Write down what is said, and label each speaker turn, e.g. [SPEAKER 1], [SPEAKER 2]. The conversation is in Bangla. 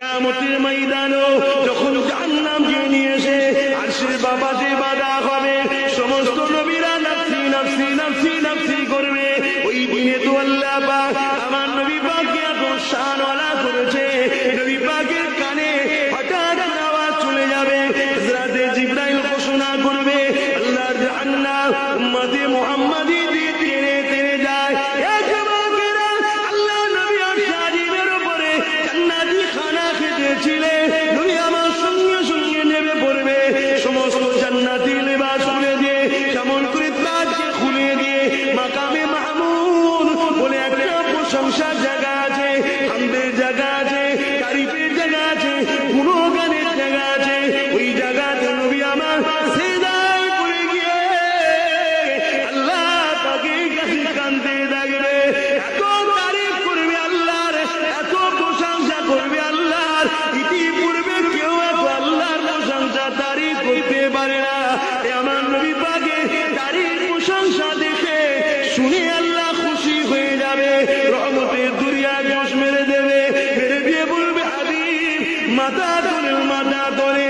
[SPEAKER 1] কিয়ামতের ময়দানে যখন জাহান্নামকে নিয়ে এসে আরশের বাবাতে বাঁধা হবে, সমস্ত নবীরা নাফসি নাফসি নাফসি নাফসি করবে। ওই দিনে তো আল্লাহ পাক আমার নবী পাককে এত শানওয়ালা করেছে, নবী পাকের কানে হঠাৎ আওয়াজ চলে যাবে, হযরতে জিবরাইল ঘোষণা করবে, আল্লাহর জাহান্নাম উম্মতে মুহাম্মাদি দিয়ে টেনে টেনে যায়। আল্লাহ নবী সাজিদের উপরে জান্নাতি খানা খেতেছিলেন, নবী আমার সঙ্গে সঙ্গে নেমে পড়বে, সমস্ত জান্নাতি লেবাস খুলে দিয়ে কেমন করে তাজকে খুলে দিয়ে মাকামে মাহমুদ বলে একটা প্রশংসার জায়গা আছে, হামদের জায়গা আছে, তারিফের জায়গা আছে, গুণগানের জায়গা আছে। ওই জায়গাতে নবী আমার সিজদায় পড়ে গিয়ে আল্লাহ পাকের কাছে কাঁদতে থাকবে, এত তারিফ করবে আল্লাহর, এত প্রশংসা করবে আল্লাহর। ইতিপূর্বে কেউ এত আল্লাহর প্রশংসা তারিফ করতে পারে না। আমার নবী পাকের তারিফ প্রশংসা দেখে শুনে আল্লাহ খুশি হয়ে যাবে, রহমতের দুরিয়া ঘোষ মেরে দেবে, মেরে দিয়ে বলবে হাবিব মাথা তোলে মাথা তোলে।